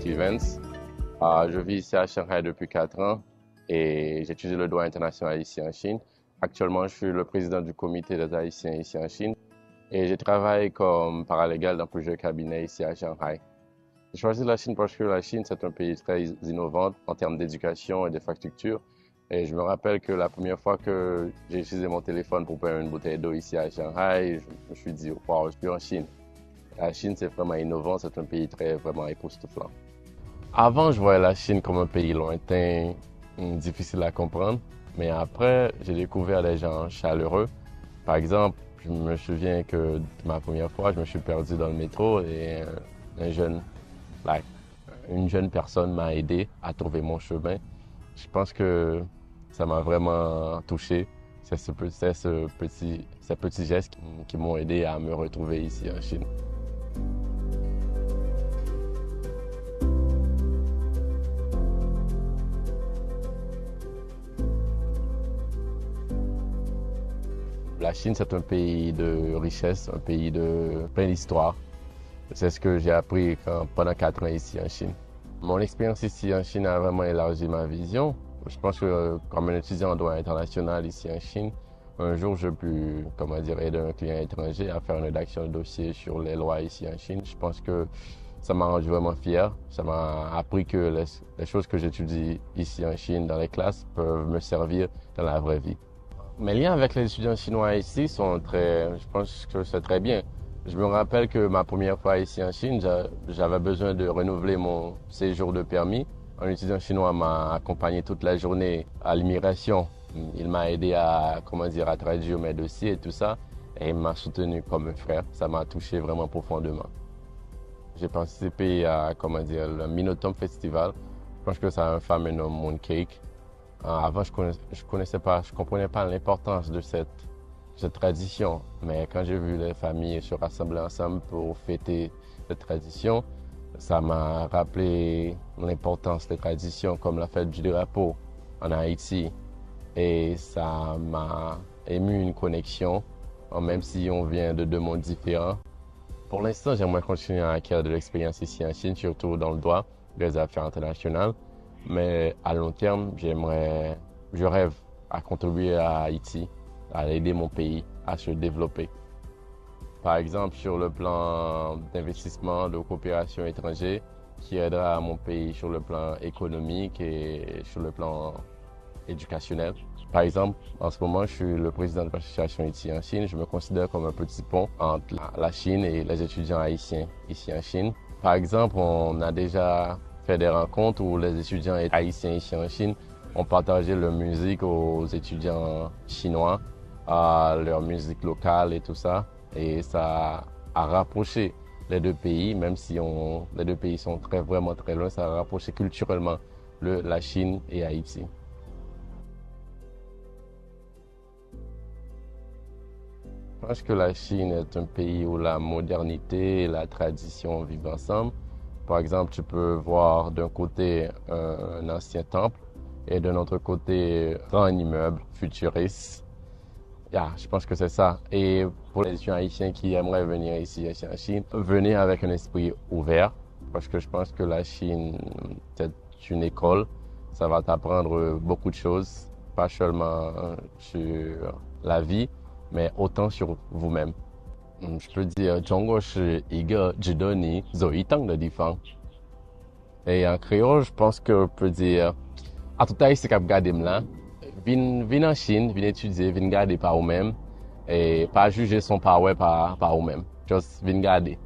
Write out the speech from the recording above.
suis Vince. Je vis ici à Shanghai depuis 4 ans et j'étudie le droit international ici en Chine. Actuellement, je suis le président du comité des Haïtiens ici en Chine et je travaille comme paralégal dans plusieurs cabinets ici à Shanghai. J'ai choisi la Chine parce que la Chine, c'est un pays très innovant en termes d'éducation et d'infrastructure. Et je me rappelle que la première fois que j'ai utilisé mon téléphone pour payer une bouteille d'eau ici à Shanghai, je me suis dit, wow, je suis en Chine. La Chine, c'est vraiment innovant, c'est un pays vraiment époustouflant. Avant, je voyais la Chine comme un pays lointain, difficile à comprendre. Mais après, j'ai découvert des gens chaleureux. Par exemple, je me souviens que ma première fois, je me suis perdu dans le métro et une jeune personne m'a aidé à trouver mon chemin. Je pense que ça m'a vraiment touché. C'est ces petits gestes qui m'ont aidé à me retrouver ici en Chine. La Chine, c'est un pays de richesse, un pays de plein d'histoire. C'est ce que j'ai appris pendant 4 ans ici en Chine. Mon expérience ici en Chine a vraiment élargi ma vision. Je pense que comme un étudiant en droit international ici en Chine, un jour je peux, aider un client étranger à faire une rédaction de dossier sur les lois ici en Chine. Je pense que ça m'a rendu vraiment fier. Ça m'a appris que les choses que j'étudie ici en Chine dans les classes peuvent me servir dans la vraie vie. Mes liens avec les étudiants chinois ici je pense que c'est très bien. Je me rappelle que ma première fois ici en Chine, j'avais besoin de renouveler mon séjour de permis. Un étudiant chinois m'a accompagné toute la journée à l'immigration. Il m'a aidé à traduire mes dossiers et tout ça. Et il m'a soutenu comme un frère. Ça m'a touché vraiment profondément. J'ai participé à, le Minotom Festival. Je pense que c'est un fameux nom mooncake. Avant, je comprenais pas l'importance de cette tradition. Mais quand j'ai vu les familles se rassembler ensemble pour fêter cette tradition, ça m'a rappelé l'importance des traditions comme la fête du drapeau en Haïti. Et ça m'a ému une connexion, même si on vient de 2 mondes différents. Pour l'instant, j'aimerais continuer à acquérir de l'expérience ici en Chine, surtout dans le droit des affaires internationales. Mais à long terme, je rêve à contribuer à Haïti, à aider mon pays à se développer. Par exemple, sur le plan d'investissement, de coopération étrangère, qui aidera mon pays sur le plan économique et sur le plan éducationnel. Par exemple, en ce moment, je suis le président de l'association ici en Chine. Je me considère comme un petit pont entre la Chine et les étudiants haïtiens ici en Chine. Par exemple, on a déjà fait des rencontres où les étudiants haïtiens ici en Chine ont partagé leur musique aux étudiants chinois, leur musique locale et tout ça. Et ça a rapproché les 2 pays, même si les 2 pays sont vraiment très loin, ça a rapproché culturellement la Chine et Haïti. Je pense que la Chine est un pays où la modernité et la tradition vivent ensemble. Par exemple, tu peux voir d'un côté un ancien temple et d'un autre côté un immeuble futuriste. Je pense que c'est ça. Et pour les étudiants haïtiens qui aimeraient venir ici en Chine, venez avec un esprit ouvert parce que je pense que la Chine, c'est une école. Ça va t'apprendre beaucoup de choses, pas seulement sur la vie, mais autant sur vous-même. Je peux dire, 中国是一个值得你走一趟的地方. Et en créole, je pense qu'on peut dire, à tout à l'heure, c'est qu'à regarder là, viens en Chine, viens étudier, viens garder par vous-même, et pas juger son par vous-même. Juste viens garder.